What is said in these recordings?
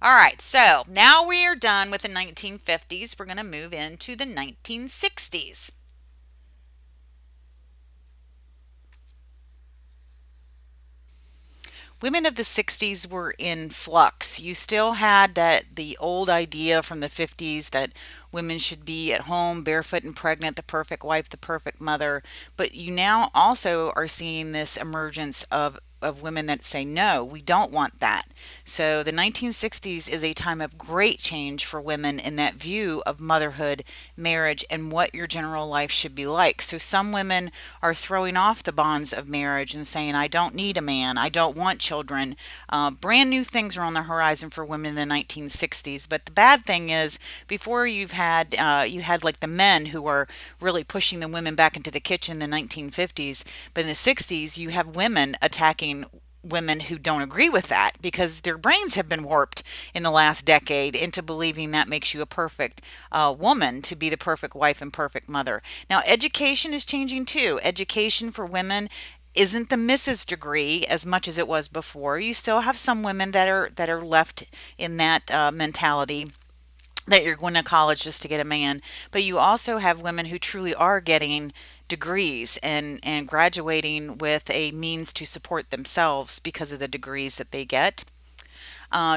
All right, so now we are done with the 1950s. We're going to move into the 1960s. Women of the 60s were in flux. You still had that the old idea from the 50s that women should be at home barefoot and pregnant, the perfect wife, the perfect mother, but you now also are seeing this emergence of women that say no, we don't want that. So the 1960s is a time of great change for women in that view of motherhood, marriage, and what your general life should be like. So some women are throwing off the bonds of marriage and saying, I don't need a man, I don't want children. Brand new things are on the horizon for women in the 1960s. But the bad thing is, before you had like the men who were really pushing the women back into the kitchen in the 1950s, but in the 60s, you have women attacking women who don't agree with that because their brains have been warped in the last decade into believing that makes you a perfect woman to be the perfect wife and perfect mother. Now, education is changing too. Education for women isn't the Mrs. degree as much as it was before. You still have some women that are left in that mentality that you're going to college just to get a man, but you also have women who truly are getting degrees and graduating with a means to support themselves because of the degrees that they get.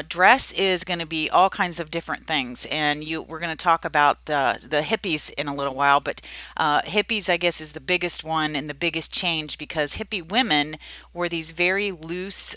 Dress is going to be all kinds of different things, and we're going to talk about the hippies in a little while. But hippies, I guess, is the biggest one and the biggest change because hippie women wore these very loose,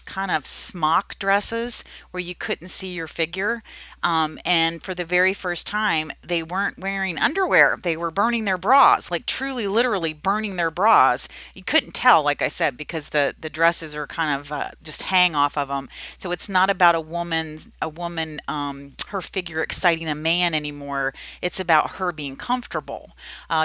kind of smock dresses where you couldn't see your figure. And for the very first time, they weren't wearing underwear; they were burning their bras, like truly, literally burning their bras. You couldn't tell, like I said, because the dresses are kind of just hang off of them. So it's not about a woman, her figure exciting a man anymore. It's about her being comfortable.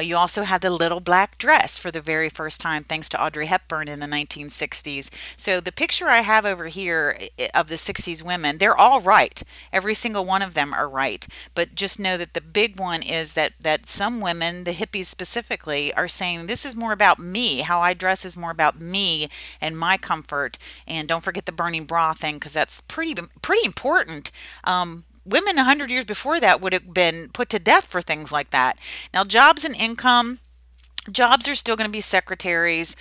You also had the little black dress for the very first time, thanks to Audrey Hepburn in the 1960s. So the picture I have over here of the 60s women, they're all right. Every single one of them are right. But just know that the big one is that some women, the hippies specifically, are saying this is more about me. How I dress is more about me and my comfort. And don't forget the burning bra thing because that's pretty important. Women 100 years before that would have been put to death for things like that. Now, jobs and income. Jobs are still going to be secretaries.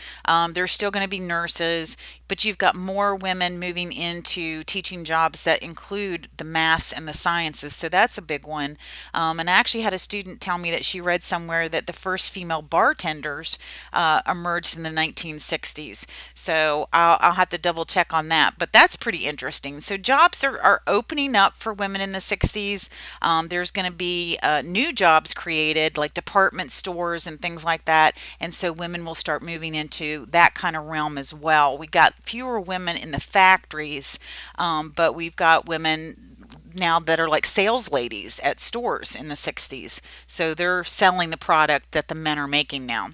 There's still going to be nurses, but you've got more women moving into teaching jobs that include the maths and the sciences. So that's a big one. And I actually had a student tell me that she read somewhere that the first female bartenders emerged in the 1960s. So I'll have to double check on that. But that's pretty interesting. So jobs are opening up for women in the 60s. There's going to be new jobs created, like department stores and things like that. And so women will start moving into that kind of realm as well. We got fewer women in the factories, but we've got women now that are like sales ladies at stores in the 60s. So they're selling the product that the men are making now.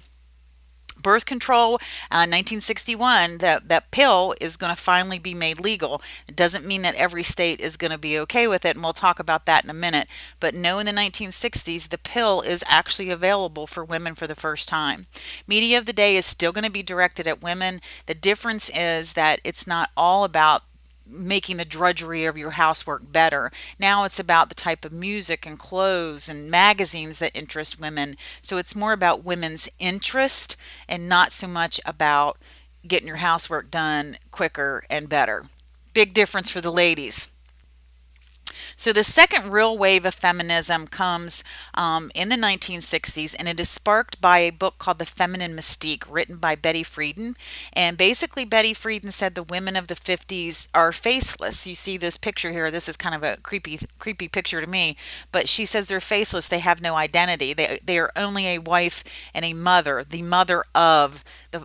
Birth control, 1961, that pill is going to finally be made legal. It doesn't mean that every state is going to be okay with it, and we'll talk about that in a minute. But no, in the 1960s, the pill is actually available for women for the first time. Media of the day is still going to be directed at women. The difference is that it's not all about making the drudgery of your housework better. Now it's about the type of music and clothes and magazines that interest women. So it's more about women's interest and not so much about getting your housework done quicker and better. Big difference for the ladies. So the second real wave of feminism comes in the 1960s, and it is sparked by a book called The Feminine Mystique, written by Betty Friedan. And basically, Betty Friedan said the women of the 50s are faceless. You see this picture here. This is kind of a creepy picture to me, but she says they're faceless. They have no identity. They are only a wife and a mother. The mother of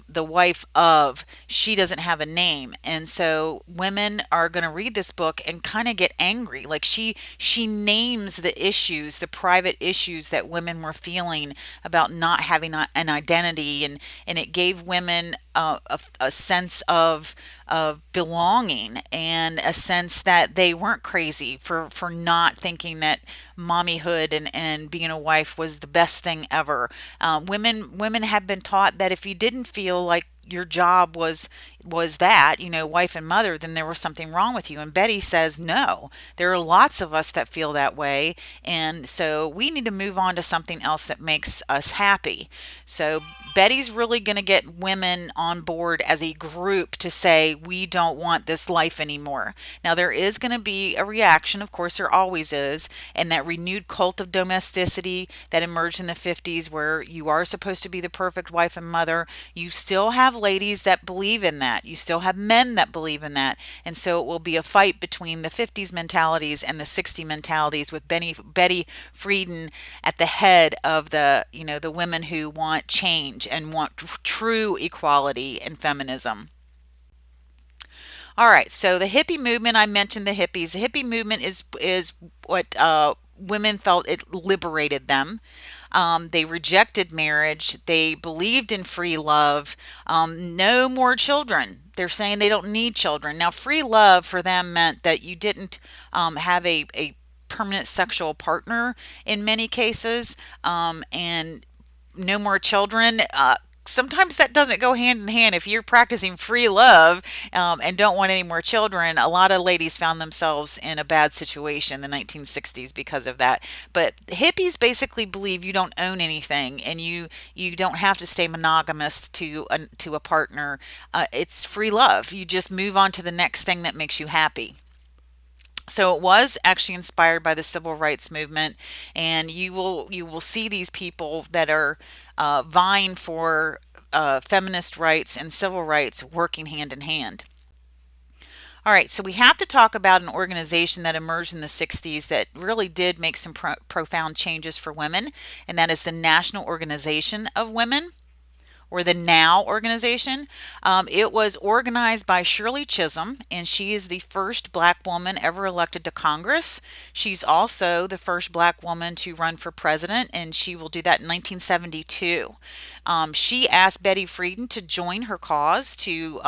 the wife of. She doesn't have a name, and so women are going to read this book and kind of get angry. Like she names the issues, the private issues that women were feeling about not having an identity, and it gave women a sense of belonging and a sense that they weren't crazy for not thinking that mommyhood and being a wife was the best thing ever. Women have been taught that if you didn't feel like your job was that, wife and mother, then there was something wrong with you. And Betty says no. There are lots of us that feel that way, and so we need to move on to something else that makes us happy. So Betty's really going to get women on board as a group to say, we don't want this life anymore. Now, there is going to be a reaction, of course, there always is, and that renewed cult of domesticity that emerged in the 50s, where you are supposed to be the perfect wife and mother. You still have ladies that believe in that. You still have men that believe in that. And so it will be a fight between the 50s mentalities and the 60s mentalities, with Betty Friedan at the head of the women who want change and want true equality and feminism. All right, so the hippie movement, I mentioned the hippies. The hippie movement is what women felt it liberated them. They rejected marriage. They believed in free love. No more children. They're saying they don't need children. Now, free love for them meant that you didn't have a permanent sexual partner in many cases, and no more children. Sometimes that doesn't go hand in hand. If you're practicing free love and don't want any more children, a lot of ladies found themselves in a bad situation in the 1960s because of that. But hippies basically believe you don't own anything, and you don't have to stay monogamous to a partner. It's free love. You just move on to the next thing that makes you happy. So it was actually inspired by the civil rights movement, and you will see these people that are vying for feminist rights and civil rights working hand in hand. All right, so we have to talk about an organization that emerged in the 60s that really did make some profound changes for women, and that is the National Organization of Women, or the NOW organization. It was organized by Shirley Chisholm, and she is the first black woman ever elected to Congress. She's also the first black woman to run for president, and she will do that in 1972. She asked Betty Friedan to join her cause to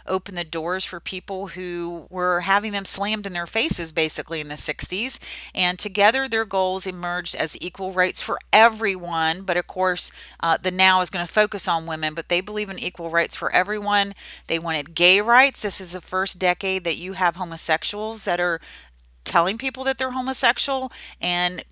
open the doors for people who were having them slammed in their faces basically in the 60s. And together their goals emerged as equal rights for everyone. But of course, the NOW is going to focus on women, but they believe in equal rights for everyone. They wanted gay rights. This is the first decade that you have homosexuals that are telling people that they're homosexual, and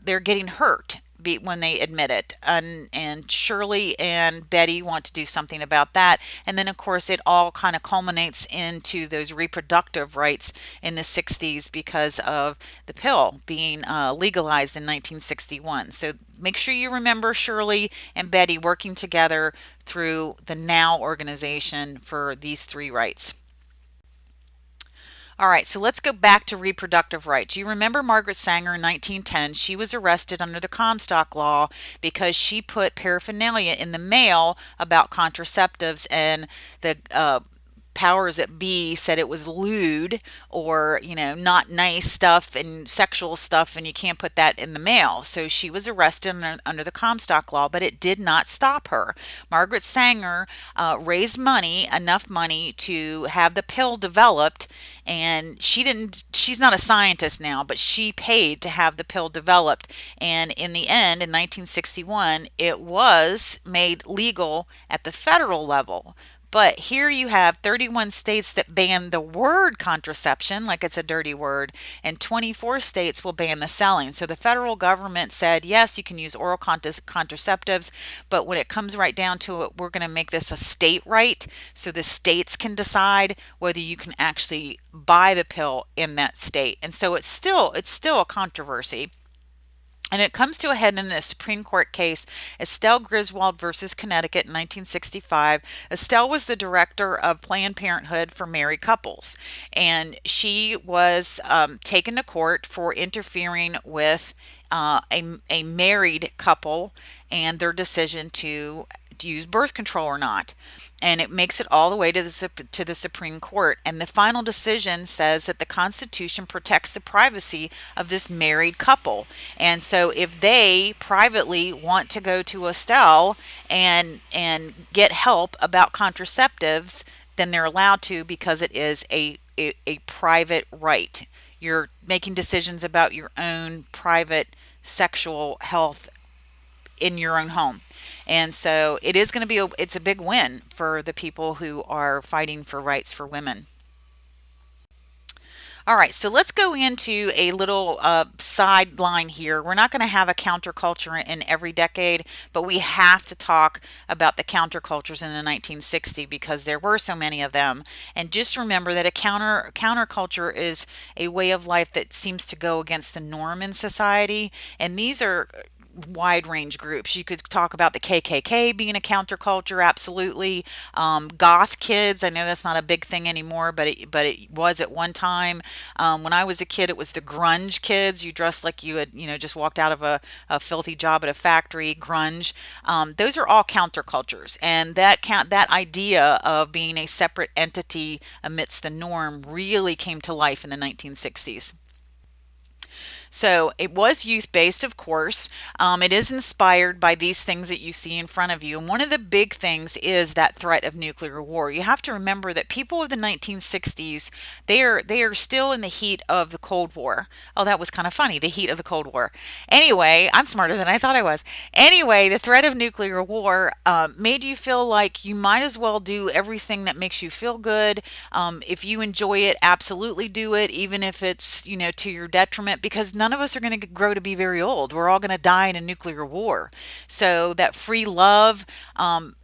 they're getting hurt when they admit it. And Shirley and Betty want to do something about that. And then, of course, it all kind of culminates into those reproductive rights in the 60s because of the pill being legalized in 1961. So make sure you remember Shirley and Betty working together through the NOW organization for these three rights. All right, so let's go back to reproductive rights. You remember Margaret Sanger in 1910? She was arrested under the Comstock law because she put paraphernalia in the mail about contraceptives, and the powers that be said it was lewd, or not nice stuff and sexual stuff, and you can't put that in the mail. So she was arrested under the Comstock law, but it did not stop her. Margaret Sanger raised money, enough money to have the pill developed, and she's not a scientist now, but she paid to have the pill developed. And in the end, in 1961, it was made legal at the federal level. But here you have 31 states that ban the word contraception like it's a dirty word, and 24 states will ban the selling. So the federal government said, yes, you can use oral contraceptives, but when it comes right down to it, we're going to make this a state right, so the states can decide whether you can actually buy the pill in that state. And so it's still a controversy. And it comes to a head in a Supreme Court case, Estelle Griswold versus Connecticut in 1965. Estelle was the director of Planned Parenthood for married couples, and she was taken to court for interfering with a married couple and their decision to use birth control or not. And it makes it all the way to the Supreme Court. And the final decision says that the Constitution protects the privacy of this married couple. And so if they privately want to go to Estelle and get help about contraceptives, then they're allowed to, because it is a private right. You're making decisions about your own private sexual health in your own home. And so it is going to be it's a big win for the people who are fighting for rights for women. All right, so let's go into a little sideline here. We're not going to have a counterculture in every decade, but we have to talk about the countercultures in the 1960s because there were so many of them. And just remember that a counterculture is a way of life that seems to go against the norm in society, and these are wide range groups. You could talk about the KKK being a counterculture, absolutely. Goth kids, I know that's not a big thing anymore, but it was at one time. When I was a kid, it was the grunge kids. You dressed like you had just walked out of a filthy job at a factory. Grunge. Those are all countercultures, and that idea of being a separate entity amidst the norm really came to life in the 1960s. So it was youth based, of course. It is inspired by these things that you see in front of you. And one of the big things is that threat of nuclear war. You have to remember that people of the 1960s, they are still in the heat of the Cold War. Oh, that was kind of funny, the heat of the Cold War. Anyway, I'm smarter than I thought I was. Anyway, the threat of nuclear war made you feel like you might as well do everything that makes you feel good. If you enjoy it, absolutely do it, even if it's, to your detriment, because none of us are going to grow to be very old. We're all going to die in a nuclear war. So that free love,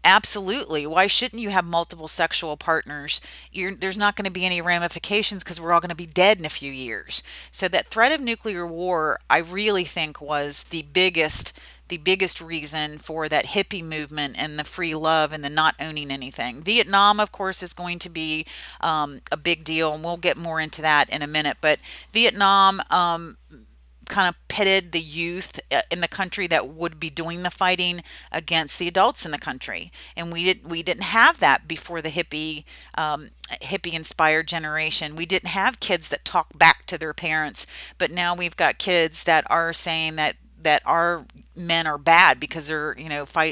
absolutely. Why shouldn't you have multiple sexual partners? There's not going to be any ramifications because we're all going to be dead in a few years. So that threat of nuclear war, I really think was the biggest reason for that hippie movement and the free love and the not owning anything. Vietnam, of course, is going to be a big deal, and we'll get more into that in a minute. But Vietnam kind of pitted the youth in the country that would be doing the fighting against the adults in the country, and we didn't have that before the hippie inspired generation. We didn't have kids that talk back to their parents, but now we've got kids that are saying that our men are bad because they're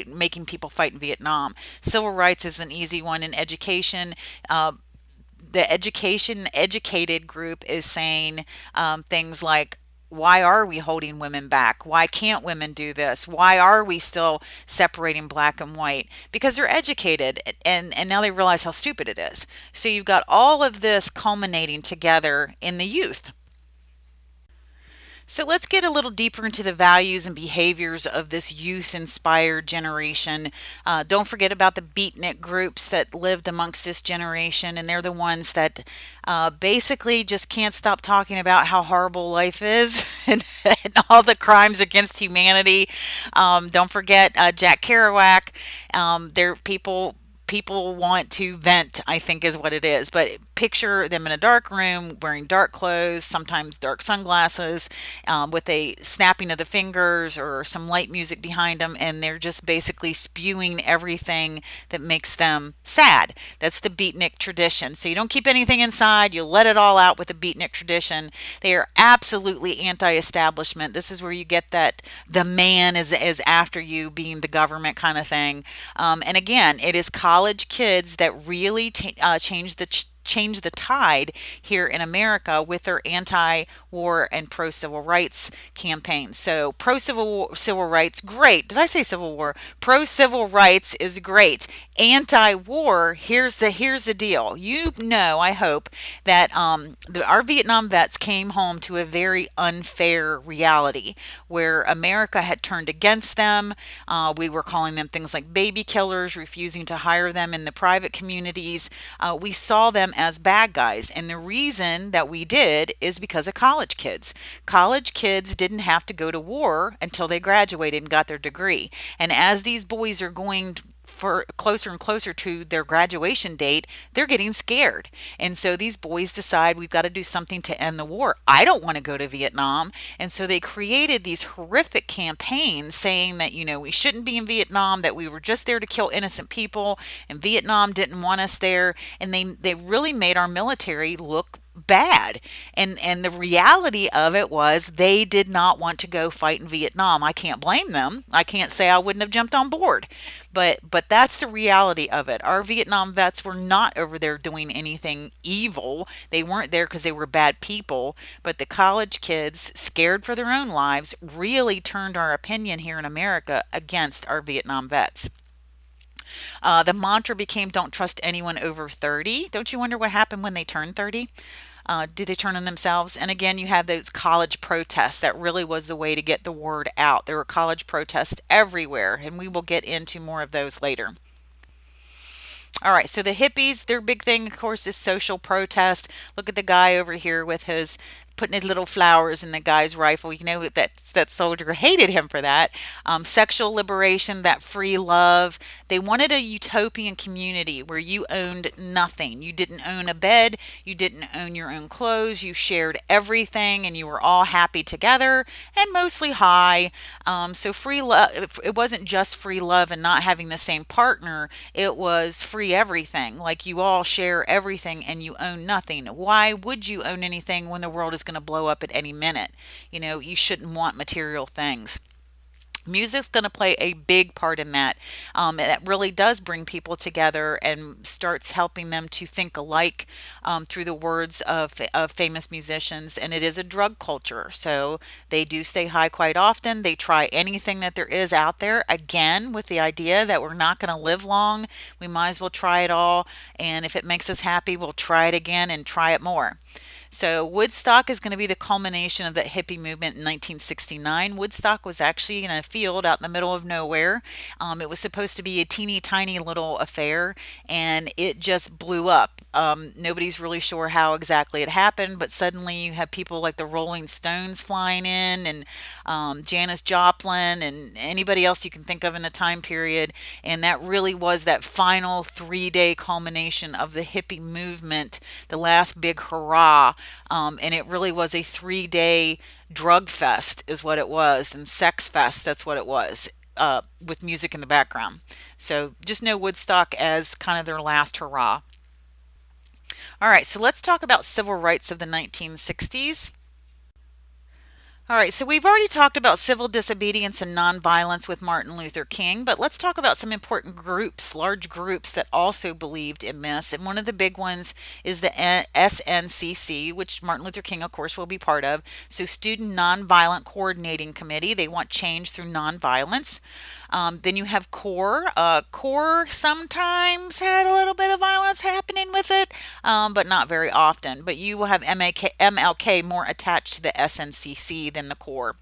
making people fight in Vietnam. Civil rights is an easy one. In education, the educated group is saying things like, why are we holding women back? Why can't women do this? Why are we still separating black and white? Because they're educated, and now they realize how stupid it is. So you've got all of this culminating together in the youth. So let's get a little deeper into the values and behaviors of this youth inspired generation. Don't forget about the beatnik groups that lived amongst this generation, and they're the ones that basically just can't stop talking about how horrible life is and all the crimes against humanity. Don't forget Jack Kerouac. There people want to vent, I think is what it is. But picture them in a dark room wearing dark clothes, sometimes dark sunglasses, with a snapping of the fingers or some light music behind them, and they're just basically spewing everything that makes them sad. That's the beatnik tradition. So you don't keep anything inside, you let it all out with the beatnik tradition. They are absolutely anti-establishment. This is where you get that the man is after you, being the government kind of thing. And again, it is college kids that really change the tide here in America with their anti-war and pro-civil rights campaigns. So civil rights, great. Did I say civil war? Pro-civil rights is great. Anti-war, here's the deal. I hope that our Vietnam vets came home to a very unfair reality where America had turned against them. We were calling them things like baby killers, refusing to hire them in the private communities. We saw them as bad guys. And the reason that we did is because of college kids. College kids didn't have to go to war until they graduated and got their degree. And as these boys are going for closer and closer to their graduation date, they're getting scared. And so these boys decide we've got to do something to end the war. I don't want to go to Vietnam. And so they created these horrific campaigns saying that, we shouldn't be in Vietnam, that we were just there to kill innocent people, and Vietnam didn't want us there. And they really made our military look bad. And the reality of it was they did not want to go fight in Vietnam. I can't blame them. I can't say I wouldn't have jumped on board. But that's the reality of it. Our Vietnam vets were not over there doing anything evil. They weren't there because they were bad people, but the college kids, scared for their own lives, really turned our opinion here in America against our Vietnam vets. The mantra became don't trust anyone over 30. Don't you wonder what happened when they turned 30? Do they turn on themselves? And again, you have those college protests. That really was the way to get the word out. There were college protests everywhere, and we will get into more of those later. All right, so the hippies, their big thing, of course, is social protest. Look at the guy over here with his putting his little flowers in the guy's rifle. You know that soldier hated him for that. Sexual liberation, that free love. They wanted a utopian community where you owned nothing. You didn't own a bed. You didn't own your own clothes. You shared everything, and you were all happy together and mostly high. So free love. It wasn't just free love and not having the same partner. It was free everything. Like you all share everything and you own nothing. Why would you own anything when the world is going to blow up at any minute? You know, you shouldn't want material things. Music's going to play a big part in that. That really does bring people together and starts helping them to think alike through the words of famous musicians. And it is a drug culture. So they do stay high quite often. They try anything that there is out there, again, with the idea that we're not going to live long. We might as well try it all. And if it makes us happy, we'll try it again and try it more. So Woodstock is going to be the culmination of that hippie movement in 1969. Woodstock was actually in a field out in the middle of nowhere. It was supposed to be a teeny tiny little affair, and it just blew up. Nobody's really sure how exactly it happened, but suddenly you have people like the Rolling Stones flying in, and Janis Joplin, and anybody else you can think of in the time period. And that really was that final 3 day culmination of the hippie movement, the last big hurrah. And it really was a 3 day drug fest, is what it was, and sex fest, that's what it was, with music in the background. So just know Woodstock as kind of their last hurrah. All right, so let's talk about civil rights of the 1960s. All right, so we've already talked about civil disobedience and nonviolence with Martin Luther King, but let's talk about some important groups, large groups that also believed in this. And one of the big ones is the SNCC, which Martin Luther King, of course, will be part of. So, Student Nonviolent Coordinating Committee. They want change through nonviolence. Then you have CORE. CORE sometimes had a little bit of violence happening with it, but not very often. But you will have MLK more attached to the SNCC than the CORE.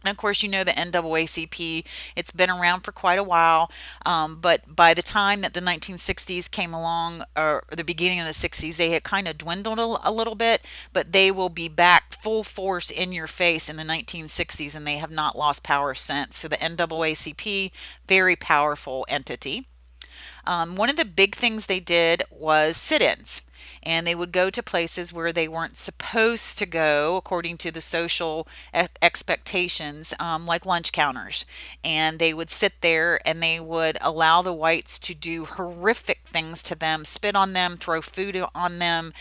And of course, you know the NAACP, it's been around for quite a while, but by the time that the 1960s came along, or the beginning of the 60s, they had kind of dwindled a little bit, but they will be back full force in your face in the 1960s, and they have not lost power since. So the NAACP, very powerful entity. One of the big things they did was sit ins. And they would go to places where they weren't supposed to go according to the social expectations, like lunch counters. And they would sit there and they would allow the whites to do horrific things to them, spit on them, throw food on them,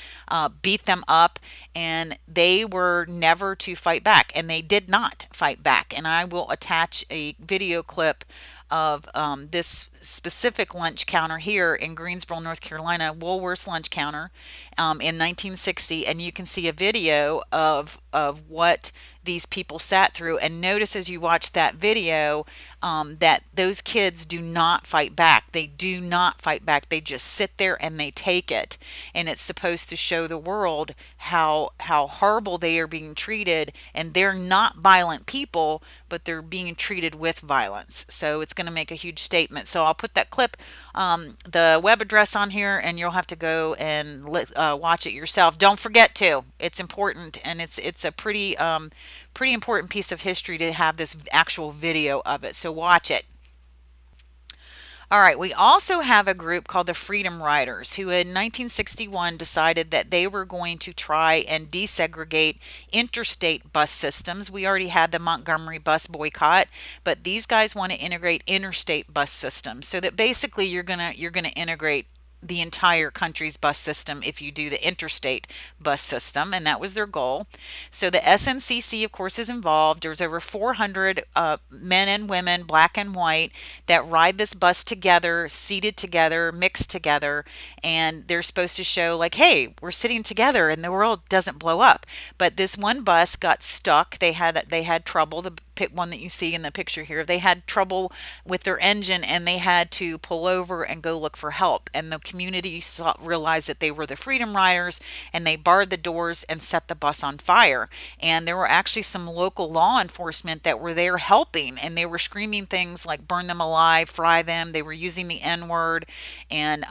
beat them up. And they were never to fight back. And they did not fight back. And I will attach a video clip of this specific lunch counter here in Greensboro, North Carolina, Woolworth's lunch counter, in 1960, and you can see a video of what these people sat through. And notice as you watch that video, that those kids do not fight back. They do not fight back. They just sit there and they take it. And it's supposed to show the world how horrible they are being treated. And they're not violent people, but they're being treated with violence. So it's going to make a huge statement. So I'll put that clip, the web address on here, and you'll have to go and watch it yourself. Don't forget to. It's important, and it's a pretty important piece of history to have this actual video of it. So watch it. All right, we also have a group called the Freedom Riders, who in 1961 decided that they were going to try and desegregate interstate bus systems. We already had the Montgomery bus boycott, but these guys want to integrate interstate bus systems, so that basically you're gonna integrate the entire country's bus system if you do the interstate bus system, and that was their goal. So the SNCC, of course, is involved. There's over 400 men and women, black and white, that ride this bus together, seated together, mixed together, and they're supposed to show like, hey, we're sitting together and the world doesn't blow up. But this one bus got stuck. They had trouble. The one that you see in the picture here, they had trouble with their engine and they had to pull over and go look for help. And the community realized that they were the Freedom Riders, and they barred the doors and set the bus on fire. And there were actually some local law enforcement that were there helping, and they were screaming things like burn them alive, fry them. They were using the N word. And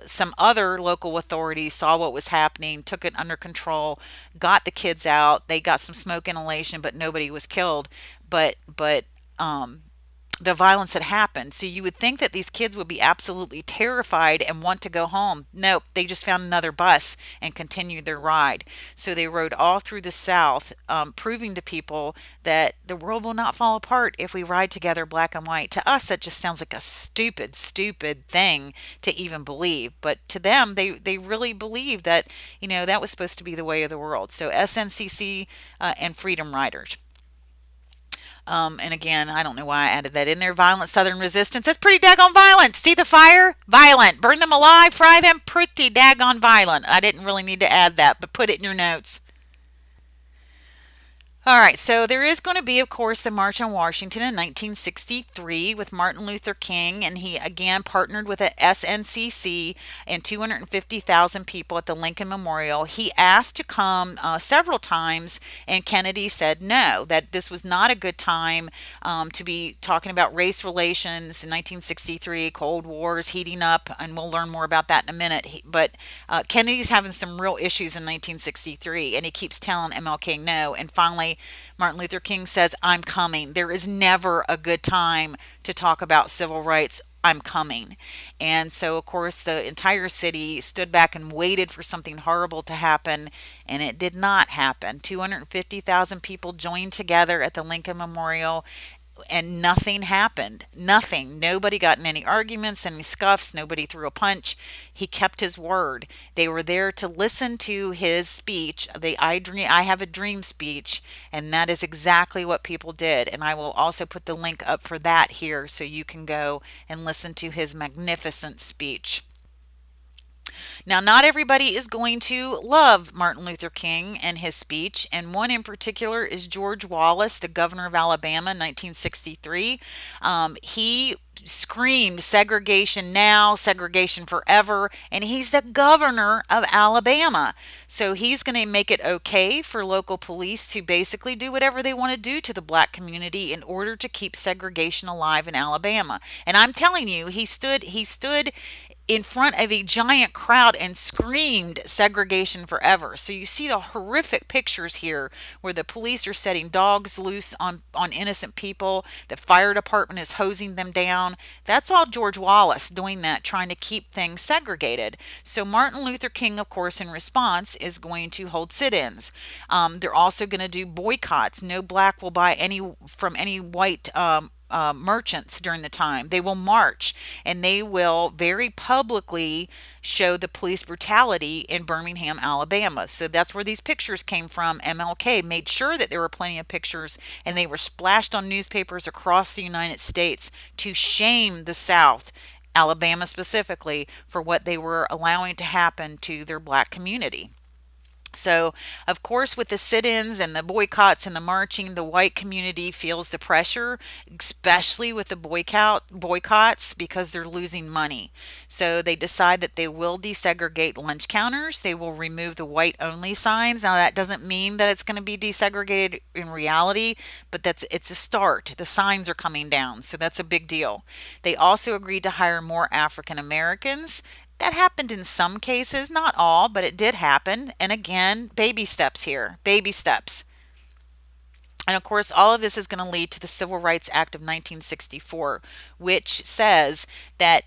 some other local authorities saw what was happening, took it under control, got the kids out. They got some smoke inhalation, but nobody was killed. But the violence had happened. So you would think that these kids would be absolutely terrified and want to go home. Nope, they just found another bus and continued their ride. So they rode all through the South, proving to people that the world will not fall apart if we ride together, black and white. To us, that just sounds like a stupid, stupid thing to even believe. But to them, they really believe that, that was supposed to be the way of the world. So SNCC and Freedom Riders. And again, I don't know why I added that in there. Violent Southern resistance. That's pretty daggone violent. See the fire? Violent. Burn them alive, fry them. Pretty daggone violent. I didn't really need to add that, but put it in your notes. All right, so there is going to be, of course, the March on Washington in 1963 with Martin Luther King, and he again partnered with the SNCC and 250,000 people at the Lincoln Memorial. He asked to come several times, and Kennedy said no, that this was not a good time to be talking about race relations in 1963, Cold War's heating up, and we'll learn more about that in a minute. But Kennedy's having some real issues in 1963, and he keeps telling MLK no, and finally Martin Luther King says, I'm coming. There is never a good time to talk about civil rights. I'm coming. And so, of course, the entire city stood back and waited for something horrible to happen, and it did not happen. 250,000 people joined together at the Lincoln Memorial, and nothing happened. Nothing. Nobody got in any arguments, any scuffs. Nobody threw a punch. He kept his word. They were there to listen to his speech, the I have a dream speech, and that is exactly what people did. And I will also put the link up for that here so you can go and listen to his magnificent speech. Now, not everybody is going to love Martin Luther King and his speech, and one in particular is George Wallace, the governor of Alabama in 1963. He screamed segregation now, segregation forever, and he's the governor of Alabama. So he's going to make it okay for local police to basically do whatever they want to do to the black community in order to keep segregation alive in Alabama. And I'm telling you, he stood in front of a giant crowd and screamed segregation forever. So you see the horrific pictures here where the police are setting dogs loose on innocent people. The fire department is hosing them down. That's all George Wallace doing that, trying to keep things segregated. So Martin Luther King, of course, in response, is going to hold sit-ins. They're also going to do boycotts. No black will buy any from any white merchants during the time. They will march, and they will very publicly show the police brutality in Birmingham, Alabama. So that's where these pictures came from. MLK made sure that there were plenty of pictures, and they were splashed on newspapers across the United States to shame the South, Alabama specifically, for what they were allowing to happen to their black community. So, of course, with the sit-ins and the boycotts and the marching, the white community feels the pressure, especially with the boycotts, because they're losing money. So they decide that they will desegregate lunch counters. They will remove the white-only signs. Now, that doesn't mean that it's going to be desegregated in reality, but it's a start. The signs are coming down, so that's a big deal. They also agreed to hire more African Americans. That happened in some cases, not all, but it did happen. And again, baby steps here, baby steps. And of course, all of this is going to lead to the Civil Rights Act of 1964, which says that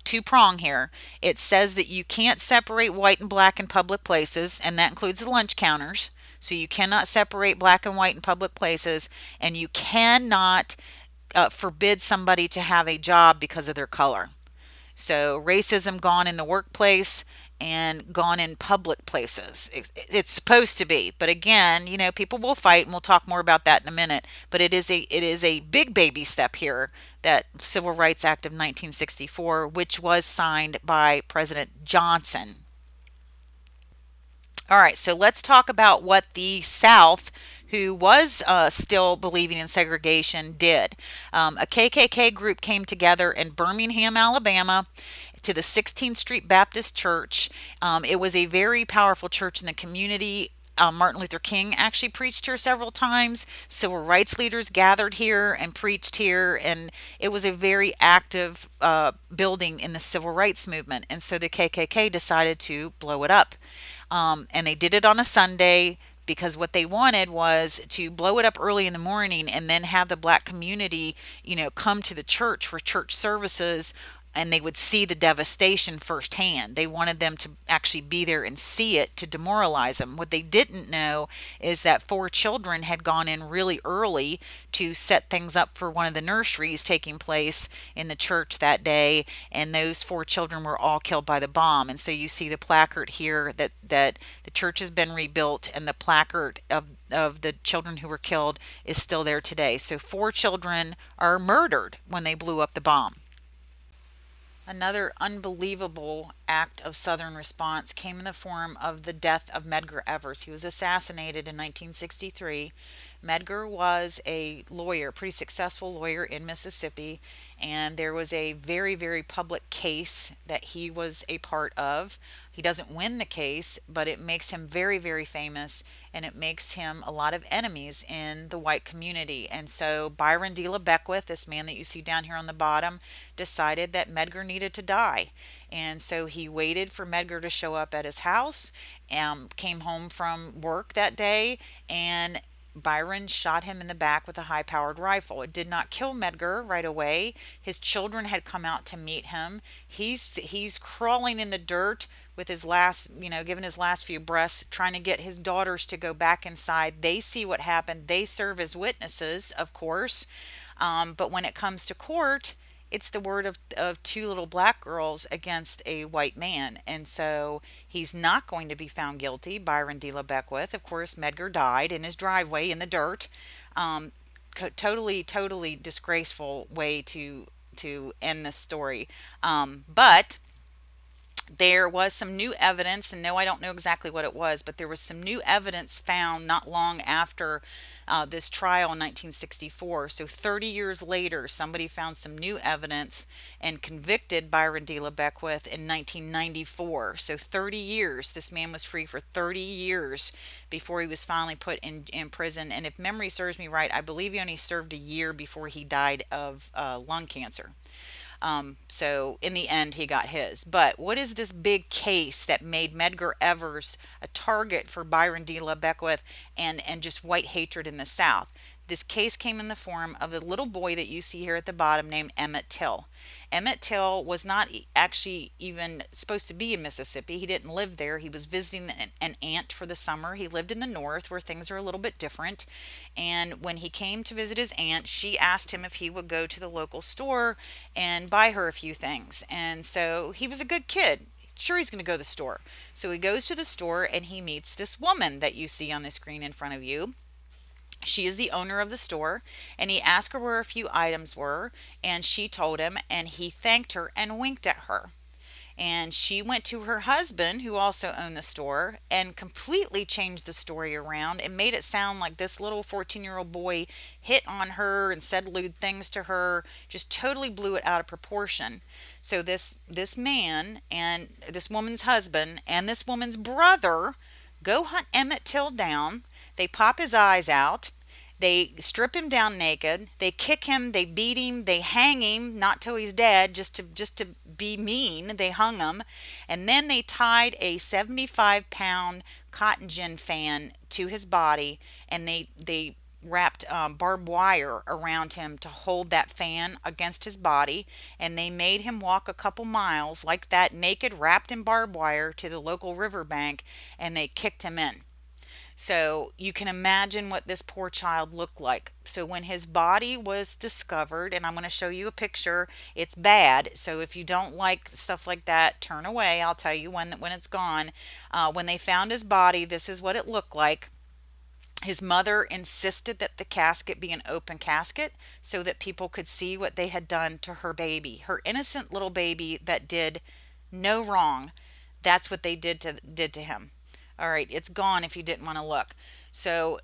two-prong here. It says that you can't separate white and black in public places, and that includes the lunch counters. So you cannot separate black and white in public places, and you cannot forbid somebody to have a job because of their color. So racism gone in the workplace and gone in public places. It's supposed to be, but again, people will fight, and we'll talk more about that in a minute. But it is a big baby step here, that Civil Rights Act of 1964, which was signed by President Johnson. All right, so let's talk about what the South, who was still believing in segregation, did. A KKK group came together in Birmingham, Alabama, to the 16th Street Baptist Church. It was a very powerful church in the community. Martin Luther King actually preached here several times. Civil rights leaders gathered here and preached here, and it was a very active building in the civil rights movement. And so the KKK decided to blow it up. And they did it on a Sunday, because what they wanted was to blow it up early in the morning and then have the black community, come to the church for church services, and they would see the devastation firsthand. They wanted them to actually be there and see it, to demoralize them. What they didn't know is that 4 children had gone in really early to set things up for one of the nurseries taking place in the church that day, and those 4 children were all killed by the bomb. And so you see the placard here that the church has been rebuilt, and the placard of the children who were killed is still there today. So 4 children are murdered when they blew up the bomb. Another unbelievable act of Southern response came in the form of the death of Medgar Evers. He was assassinated in 1963. Medgar was a lawyer, pretty successful lawyer in Mississippi, and there was a very, very public case that he was a part of. He doesn't win the case, but it makes him very, very famous, and it makes him a lot of enemies in the white community. And so Byron D. LeBeckwith, this man that you see down here on the bottom, decided that Medgar needed to die. And so he waited for Medgar to show up at his house, came home from work that day, and Byron shot him in the back with a high powered rifle. It did not kill Medgar right away. His children had come out to meet him. He's crawling in the dirt with his last, giving his last few breaths, trying to get his daughters to go back inside. They see what happened. They serve as witnesses, of course. But when it comes to court, it's the word of 2 little black girls against a white man. And so he's not going to be found guilty, Byron D. LeBeckwith. Of course, Medgar died in his driveway in the dirt. Um, Totally, totally disgraceful way to end this story. But there was some new evidence, and no, I don't know exactly what it was, but there was some new evidence found not long after this trial in 1964. So 30 years later, somebody found some new evidence and convicted Byron D. LeBeckwith in 1994. So 30 years. This man was free for 30 years before he was finally put in prison. And if memory serves me right, I believe he only served a year before he died of lung cancer. So in the end, he got his. But what is this big case that made Medgar Evers a target for Byron D. LeBeckwith and just white hatred in the South? This case came in the form of a little boy that you see here at the bottom named Emmett Till. Emmett Till was not actually even supposed to be in Mississippi. He didn't live there. He was visiting an aunt for the summer. He lived in the north where things are a little bit different. And when he came to visit his aunt, she asked him if he would go to the local store and buy her a few things. And so he was a good kid. Sure, he's going to go to the store. So he goes to the store and he meets this woman that you see on the screen in front of you. She is the owner of the store, and he asked her where a few items were, and she told him, and he thanked her and winked at her. And she went to her husband, who also owned the store, and completely changed the story around and made it sound like this little 14-year-old boy hit on her and said lewd things to her, just totally blew it out of proportion. So this man and this woman's husband and this woman's brother go hunt Emmett Till down. They pop his eyes out. They strip him down naked. They kick him. They beat him. They hang him, not till he's dead, just to be mean. They hung him, and then they tied a 75-pound cotton gin fan to his body, and they wrapped barbed wire around him to hold that fan against his body, and they made him walk a couple miles like that, naked, wrapped in barbed wire, to the local riverbank, and they kicked him in. So you can imagine what this poor child looked like. So when his body was discovered, and I'm going to show you a picture, it's bad. So if you don't like stuff like that, turn away. I'll tell you when it's gone. When they found his body, this is what it looked like. His mother insisted that the casket be an open casket so that people could see what they had done to her baby, her innocent little baby that did no wrong. That's what they did to him. All right, it's gone if you didn't want to look. So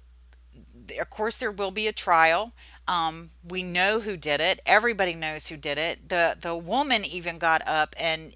of course there will be a trial. We know who did it. Everybody knows who did it. The woman even got up and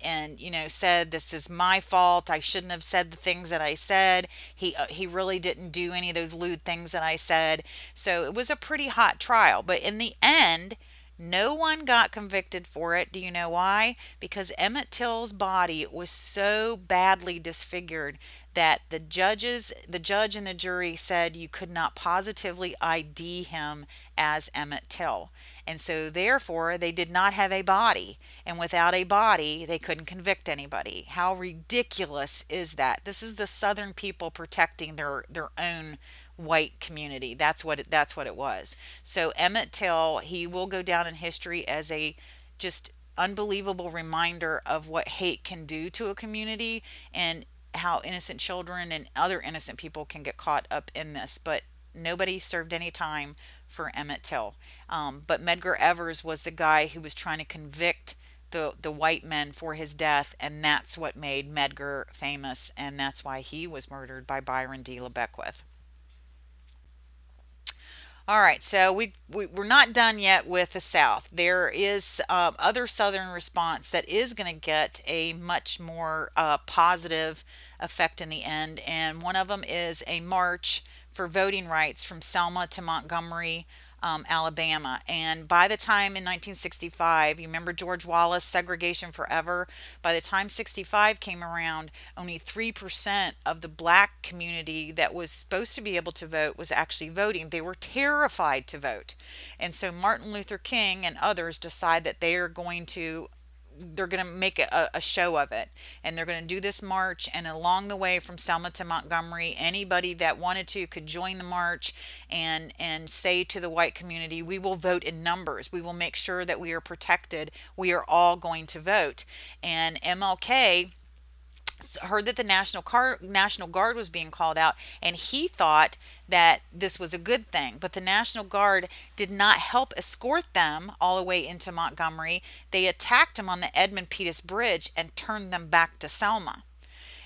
said, "This is my fault. I shouldn't have said the things that I said. He really didn't do any of those lewd things that I said." So it was a pretty hot trial, but in the end, no one got convicted for it. Do you know why? Because Emmett Till's body was so badly disfigured that the judge and the jury said you could not positively ID him as Emmett Till. And so therefore they did not have a body. And without a body, they couldn't convict anybody. How ridiculous is that? This is the Southern people protecting their own white community. That's what it was. So Emmett Till, he will go down in history as a just unbelievable reminder of what hate can do to a community, and how innocent children and other innocent people can get caught up in this. But nobody served any time for Emmett Till. But Medgar Evers was the guy who was trying to convict the white men for his death, and that's what made Medgar famous, and that's why he was murdered by Byron D. LeBeckwith. All right, so we're not done yet with the South. There is other Southern response that is going to get a much more positive effect in the end, and one of them is a march for voting rights from Selma to Montgomery, Alabama. And by the time in 1965, you remember George Wallace, segregation forever. By the time 65 came around, only 3% of the black community that was supposed to be able to vote was actually voting. They were terrified to vote. And so Martin Luther King and others decide that they're going to make a show of it, and they're going to do this march. And along the way from Selma to Montgomery, anybody that wanted to could join the march and say to the white community, we will vote in numbers, we will make sure that we are protected, we are all going to vote. And MLK heard that the National Guard was being called out, and he thought that this was a good thing. But the National Guard did not help escort them all the way into Montgomery. They attacked them on the Edmund Pettus Bridge and turned them back to Selma.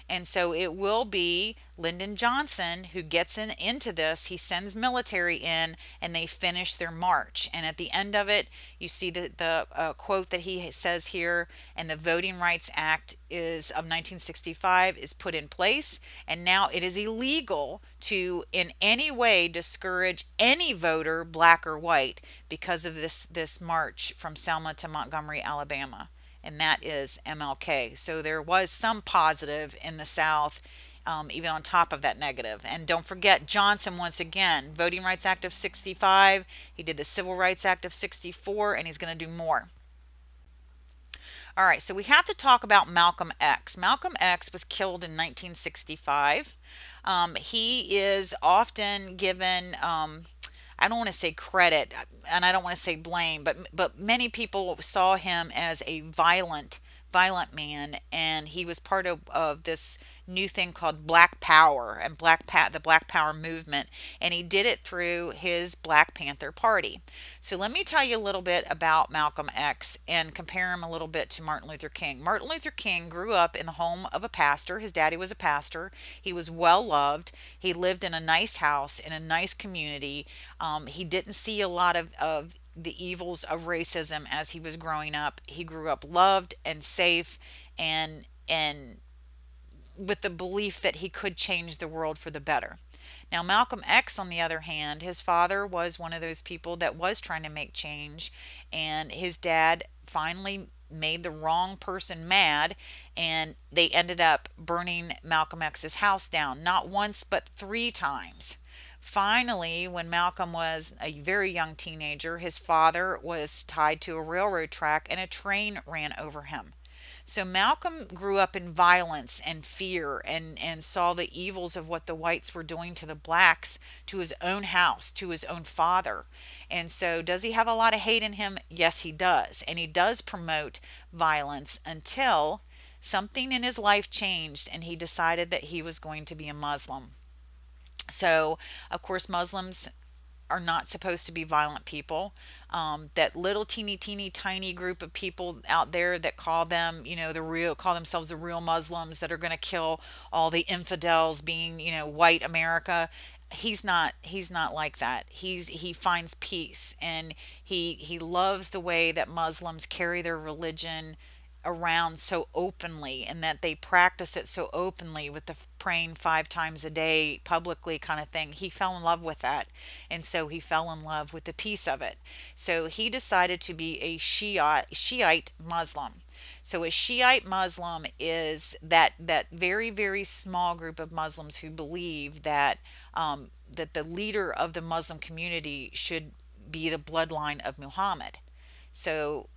And so it will be Lyndon Johnson who gets into this. He sends military in, and they finish their march. And at the end of it, you see the quote that he says here, and the Voting Rights Act is of 1965 is put in place, and now it is illegal to in any way discourage any voter, black or white, because of this march from Selma to Montgomery, Alabama, and that is MLK. So there was some positive in the South, even on top of that negative. And don't forget Johnson once again, Voting Rights Act of 65. He did the Civil Rights Act of 64, and he's going to do more. All right, so we have to talk about Malcolm X. Malcolm X was killed in 1965. He is often given, I don't want to say credit, and I don't want to say blame, but many people saw him as a violent man, and he was part of this new thing called Black Power and the Black Power movement, and he did it through his Black Panther Party. So let me tell you a little bit about Malcolm X and compare him a little bit to Martin Luther King. Martin Luther King grew up in the home of a pastor. His daddy was a pastor. He was well loved. He lived in a nice house in a nice community. He didn't see a lot of the evils of racism as he was growing up. He grew up loved and safe, and with the belief that he could change the world for the better. Now, Malcolm X, on the other hand, his father was one of those people that was trying to make change, and his dad finally made the wrong person mad, and they ended up burning Malcolm X's house down, not once, but 3 times. Finally, when Malcolm was a very young teenager, his father was tied to a railroad track and a train ran over him. So Malcolm grew up in violence and fear, and saw the evils of what the whites were doing to the blacks, to his own house, to his own father. And so, does he have a lot of hate in him? Yes, he does. And he does promote violence until something in his life changed and he decided that he was going to be a Muslim. So, of course, Muslims are not supposed to be violent people. That little teeny tiny group of people out there that call them, call themselves the real Muslims that are going to kill all the infidels, being, white America. He's not like that. He finds peace, and he loves the way that Muslims carry their religion around so openly, and that they practice it so openly with the praying 5 times a day publicly kind of thing. He fell in love with that, and so he fell in love with the peace of it. So he decided to be a Shiite Muslim. So a Shiite Muslim is that very small group of Muslims who believe that the leader of the Muslim community should be the bloodline of Muhammad. So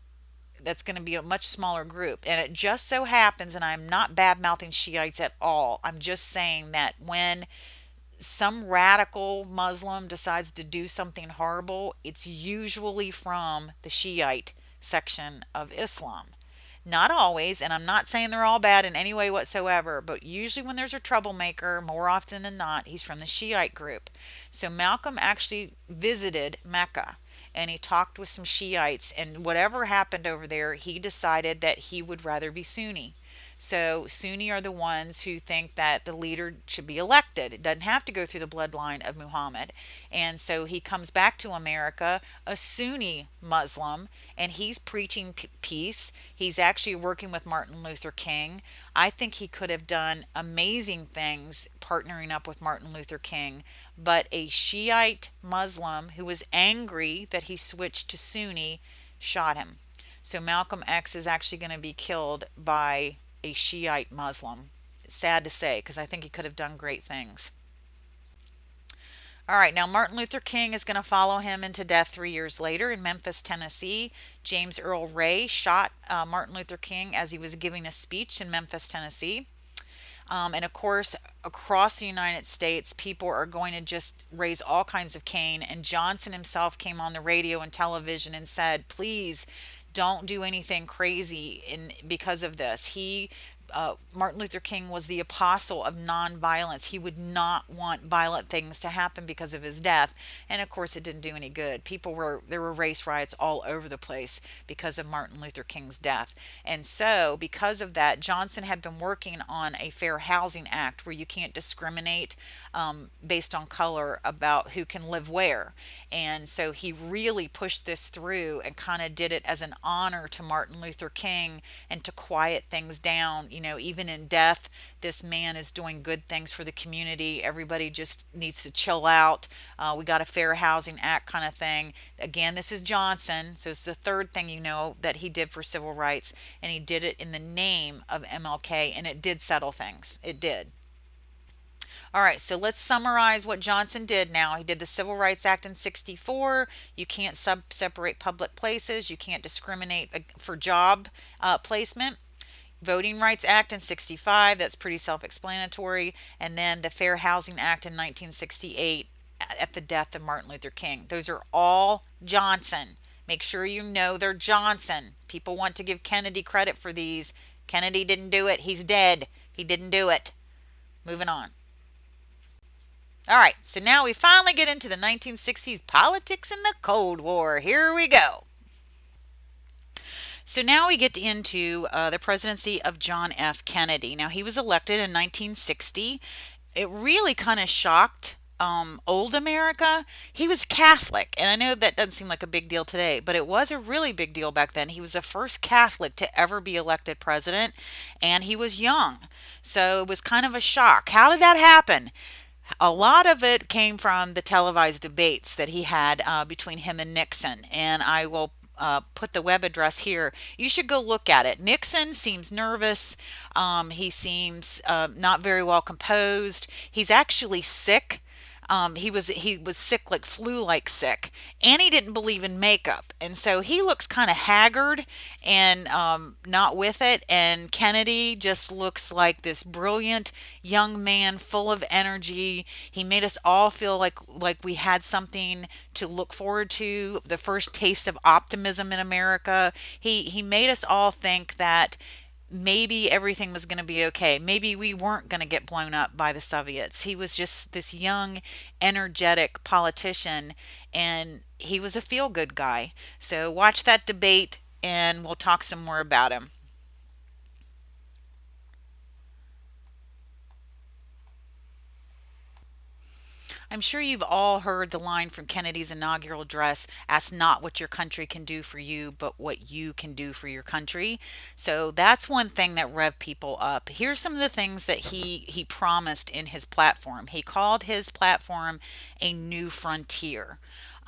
that's going to be a much smaller group. And it just so happens, and I'm not bad mouthing Shiites at all, I'm just saying that when some radical Muslim decides to do something horrible, it's usually from the Shiite section of Islam. Not always, and I'm not saying they're all bad in any way whatsoever, but usually when there's a troublemaker, more often than not, he's from the Shiite group. So Malcolm actually visited Mecca, and he talked with some Shiites, and whatever happened over there, he decided that he would rather be Sunni. So Sunni are the ones who think that the leader should be elected. It doesn't have to go through the bloodline of Muhammad. And so he comes back to America, a Sunni Muslim, and he's preaching peace. He's actually working with Martin Luther King. I think he could have done amazing things partnering up with Martin Luther King, but a Shiite Muslim who was angry that he switched to Sunni shot him. So Malcolm X is actually going to be killed by a Shiite Muslim. Sad to say, because I think he could have done great things. All right, now Martin Luther King is going to follow him into death 3 years later in Memphis, Tennessee. James Earl Ray shot Martin Luther King as he was giving a speech in Memphis, Tennessee. And of course, across the United States, people are going to just raise all kinds of cane. And Johnson himself came on the radio and television and said, please don't do anything crazy because of this. Martin Luther King was the apostle of nonviolence. He would not want violent things to happen because of his death. And of course, it didn't do any good. There were race riots all over the place because of Martin Luther King's death. And so, because of that, Johnson had been working on a Fair Housing Act where you can't discriminate based on color about who can live where. And so he really pushed this through and kind of did it as an honor to Martin Luther King and to quiet things down. Even in death, this man is doing good things for the community. Everybody just needs to chill out. We got a Fair Housing Act kind of thing. Again, this is Johnson. So it's the third thing that he did for civil rights. And he did it in the name of MLK. And it did settle things. It did. All right, so let's summarize what Johnson did now. He did the Civil Rights Act in 64. You can't separate public places. You can't discriminate for job placement. Voting Rights Act in 65. That's pretty self-explanatory. And then the Fair Housing Act in 1968 at the death of Martin Luther King. Those are all Johnson. Make sure you know they're Johnson. People want to give Kennedy credit for these. Kennedy didn't do it. He's dead. He didn't do it. Moving on. All right, so now we finally get into the 1960s politics and the Cold War. Here we go. So now we get into the presidency of John F. Kennedy. Now, he was elected in 1960. It really kind of shocked old America. He was Catholic, and I know that doesn't seem like a big deal today, but it was a really big deal back then. He was the first Catholic to ever be elected president, and he was young. So it was kind of a shock. How did that happen? A lot of it came from the televised debates that he had between him and Nixon, and I will put the web address here. You should go look at it. Nixon seems nervous. He seems not very well composed. He's actually sick. He was sick, like flu like sick, and he didn't believe in makeup, and so he looks kind of haggard and not with it. And Kennedy just looks like this brilliant young man, full of energy. He made us all feel like we had something to look forward to, the first taste of optimism in America. He made us all think that maybe everything was going to be okay. Maybe we weren't going to get blown up by the Soviets. He was just this young, energetic politician, and he was a feel good guy. So watch that debate, and we'll talk some more about him. I'm sure you've all heard the line from Kennedy's inaugural address: ask not what your country can do for you, but what you can do for your country. So that's one thing that revved people up. Here's some of the things that he promised in his platform. He called his platform a new frontier.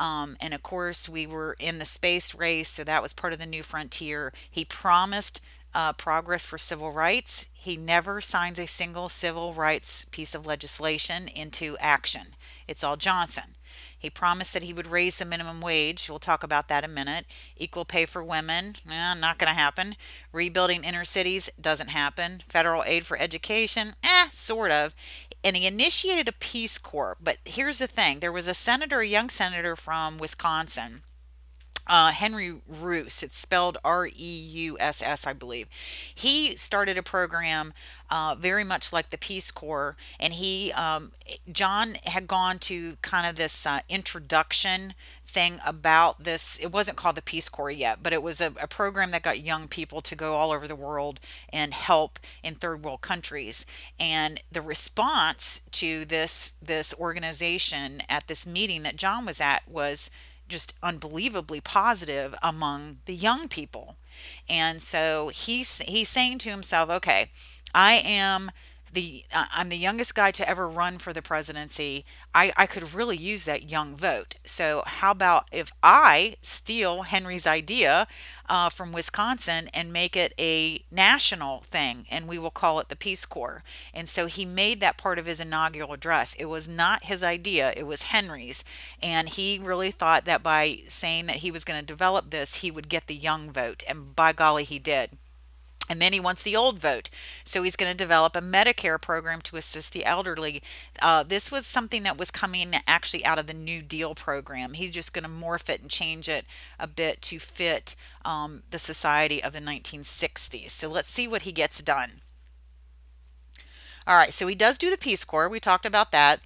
And of course, we were in the space race, so that was part of the new frontier. He promised progress for civil rights. He never signs a single civil rights piece of legislation into action. It's all Johnson. He promised that he would raise the minimum wage. We'll talk about that in a minute. Equal pay for women, not going to happen. Rebuilding inner cities doesn't happen. Federal aid for education, sort of. And he initiated a Peace Corps. But here's the thing: there was a young senator from Wisconsin, Henry Roos. It's spelled Reuss, I believe. He started a program very much like the Peace Corps, and John had gone to kind of this introduction thing about this. It wasn't called the Peace Corps yet, but it was a program that got young people to go all over the world and help in third world countries. And the response to this organization at this meeting that John was at was just unbelievably positive among the young people. And so he's saying to himself, okay, I am I'm the youngest guy to ever run for the presidency. I could really use that young vote. So how about if I steal Henry's idea from Wisconsin and make it a national thing, and we will call it the Peace Corps. And so he made that part of his inaugural address. It was not his idea, it was Henry's. And he really thought that by saying that he was going to develop this, he would get the young vote. And by golly, he did. And then he wants the old vote. So he's going to develop a Medicare program to assist the elderly. This was something that was coming actually out of the New Deal program. He's just going to morph it and change it a bit to fit the society of the 1960s. So let's see what he gets done. All right, so he does do the Peace Corps. We talked about that.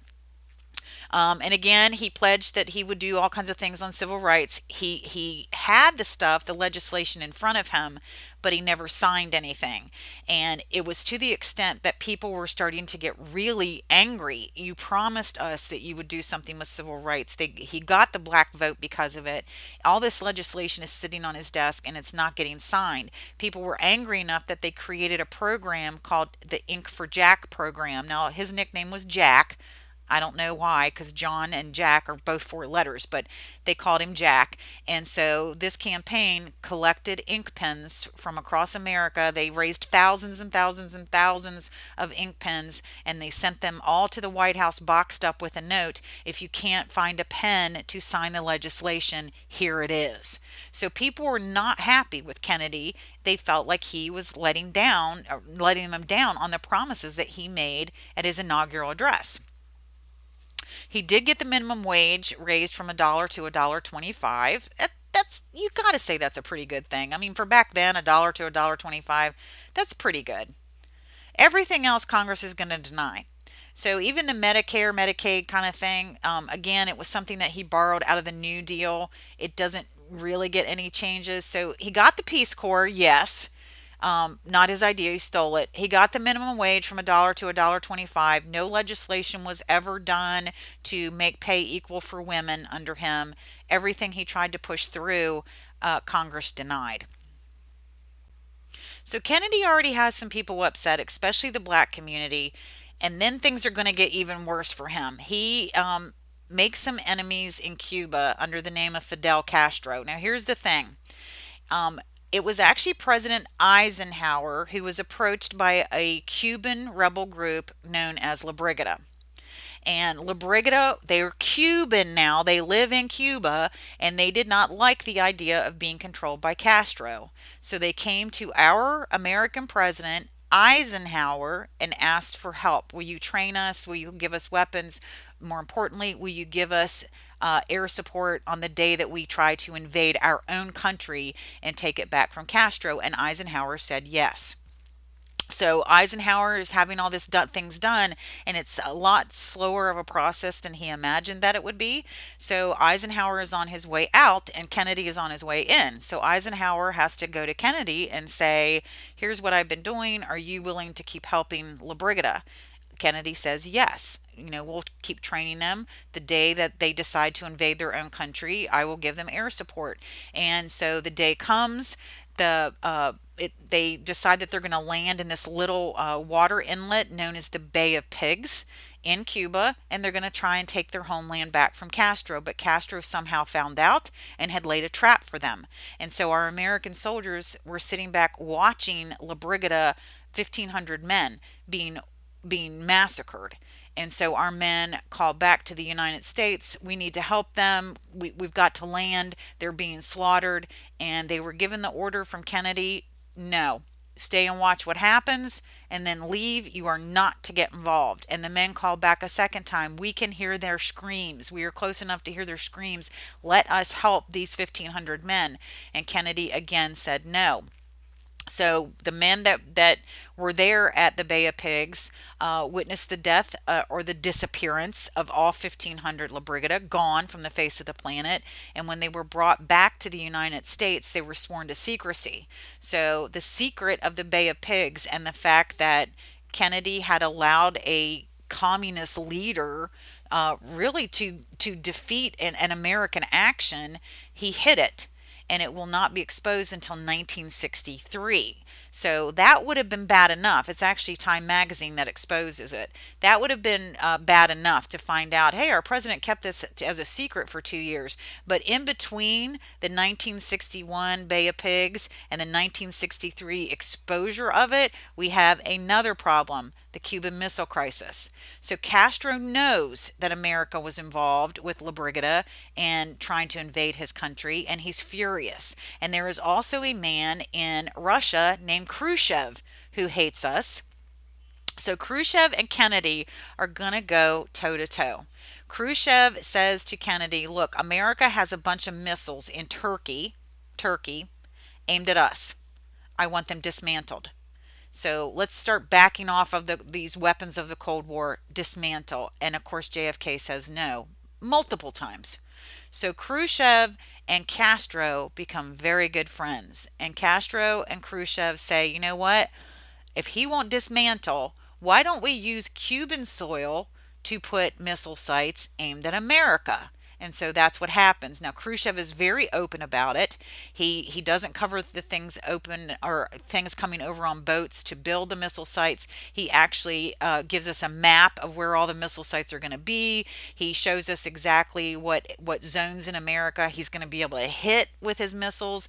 And again, he pledged that he would do all kinds of things on civil rights. He had the stuff, the legislation in front of him, but he never signed anything. And it was to the extent that people were starting to get really angry. You promised us that you would do something with civil rights. He got the black vote because of it. All this legislation is sitting on his desk and it's not getting signed. People were angry enough that they created a program called the Ink for Jack program. Now, his nickname was Jack. I don't know why, because John and Jack are both four letters, but they called him Jack. And so this campaign collected ink pens from across America. They raised thousands and thousands and thousands of ink pens, and they sent them all to the White House boxed up with a note: if you can't find a pen to sign the legislation, here it is. So people were not happy with Kennedy. They felt like he was letting them down on the promises that he made at his inaugural address. He did get the minimum wage raised from a dollar to a dollar 25. That's, you got to say, that's a pretty good thing. I mean, for back then, a dollar to a dollar 25, that's pretty good. Everything else Congress is going to deny. So even the Medicare, Medicaid kind of thing, again, it was something that he borrowed out of the New Deal. It doesn't really get any changes. So he got the Peace Corps, yes. Not his idea, he stole it. He got the minimum wage from a dollar to a dollar 25. No legislation was ever done to make pay equal for women under him. Everything he tried to push through, Congress denied. So Kennedy already has some people upset, especially the black community. And then things are going to get even worse for him. He makes some enemies in Cuba under the name of Fidel Castro. Now, here's the thing. Um, it was actually President Eisenhower who was approached by a Cuban rebel group known as La Brigada. And La Brigida, they're Cuban now. They live in Cuba, and they did not like the idea of being controlled by Castro. So they came to our American president, Eisenhower, and asked for help. Will you train us? Will you give us weapons? More importantly, will you give us air support on the day that we try to invade our own country and take it back from Castro? And Eisenhower said yes. So Eisenhower is having all this things done, and it's a lot slower of a process than he imagined that it would be. So Eisenhower is on his way out, and Kennedy is on his way in. So Eisenhower has to go to Kennedy and say, "Here's what I've been doing. Are you willing to keep helping La Brigida?" Kennedy says yes. We'll keep training them. The day that they decide to invade their own country, I will give them air support. And so the day comes, they decide that they're going to land in this little water inlet known as the Bay of Pigs in Cuba, and they're going to try and take their homeland back from Castro. But Castro somehow found out and had laid a trap for them. And so our American soldiers were sitting back watching La Brigada, 1,500 men being massacred. And so our men called back to the United States. We need to help them. We've got to land. They're being slaughtered. And they were given the order from Kennedy, no, stay and watch what happens and then leave. You are not to get involved. And the men called back a second time. We can hear their screams. We are close enough to hear their screams. Let us help these 1,500 men. And Kennedy again said no. So the men that were there at the Bay of Pigs witnessed the death or the disappearance of all 1,500 La Brigada, gone from the face of the planet. And when they were brought back to the United States, they were sworn to secrecy. So the secret of the Bay of Pigs and the fact that Kennedy had allowed a communist leader really to defeat an American action, he hid it, and it will not be exposed until 1963. So that would have been bad enough. It's actually Time Magazine that exposes it. That would have been bad enough to find out, hey, our president kept this as a secret for 2 years. But in between the 1961 Bay of Pigs and the 1963 exposure of it, we have another problem, the Cuban Missile Crisis. So Castro knows that America was involved with La Brigada and trying to invade his country, and he's furious. And there is also a man in Russia named Khrushchev who hates us. So Khrushchev and Kennedy are going to go toe to toe. Khrushchev says to Kennedy, look, America has a bunch of missiles in Turkey aimed at us. I want them dismantled. So let's start backing off of these weapons of the Cold War, dismantle. And of course, JFK says no multiple times. So Khrushchev and Castro become very good friends. And Castro and Khrushchev say, you know what? If he won't dismantle, why don't we use Cuban soil to put missile sites aimed at America? And so that's what happens. Now Khrushchev is very open about it. He doesn't cover the things open or things coming over on boats to build the missile sites. He actually gives us a map of where all the missile sites are going to be. He shows us exactly what zones in America he's going to be able to hit with his missiles.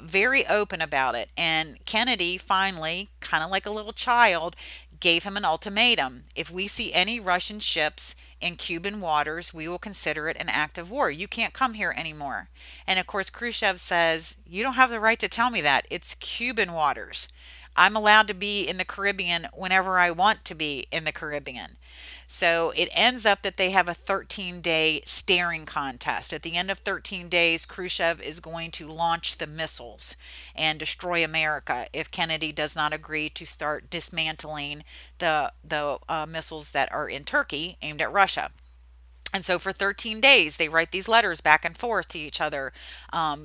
Very open about it. And Kennedy finally, kind of like a little child, gave him an ultimatum. If we see any Russian ships in Cuban waters, we will consider it an act of war. You can't come here anymore. And of course, Khrushchev says, you don't have the right to tell me that. It's Cuban waters. I'm allowed to be in the Caribbean whenever I want to be in the Caribbean. So it ends up that they have a 13-day staring contest. At the end of 13 days, Khrushchev is going to launch the missiles and destroy America if Kennedy does not agree to start dismantling the missiles that are in Turkey aimed at Russia. And so for 13 days, they write these letters back and forth to each other.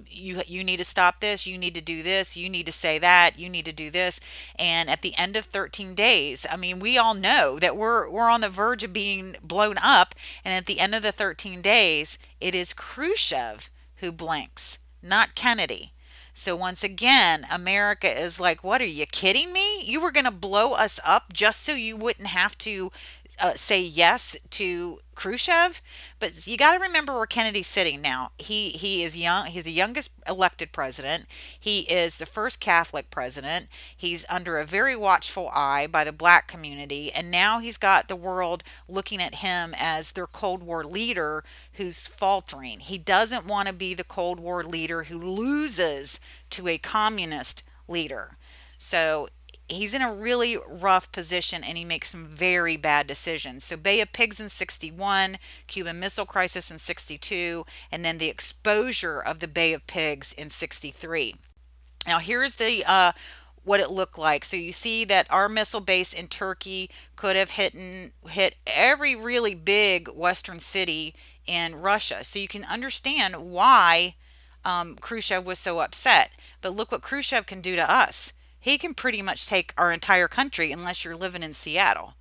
You need to stop this. You need to do this. You need to say that. You need to do this. And at the end of 13 days, I mean, we all know that we're on the verge of being blown up. And at the end of the 13 days, it is Khrushchev who blinks, not Kennedy. So once again, America is like, what, are you kidding me? You were going to blow us up just so you wouldn't have to say yes to Khrushchev. But you got to remember where Kennedy's sitting now. He is young. He's the youngest elected president. He is the first Catholic president. He's under a very watchful eye by the black community, and now he's got the world looking at him as their Cold War leader who's faltering. He doesn't want to be the Cold War leader who loses to a communist leader. So he's in a really rough position, and he makes some very bad decisions. So Bay of Pigs in 61, Cuban Missile Crisis in 62, and then the exposure of the Bay of Pigs in 63. Now here's the what it looked like. So you see that our missile base in Turkey could have hit every really big western city in Russia. So you can understand why Khrushchev was so upset. But look what Khrushchev can do to us. He can pretty much take our entire country unless you're living in Seattle.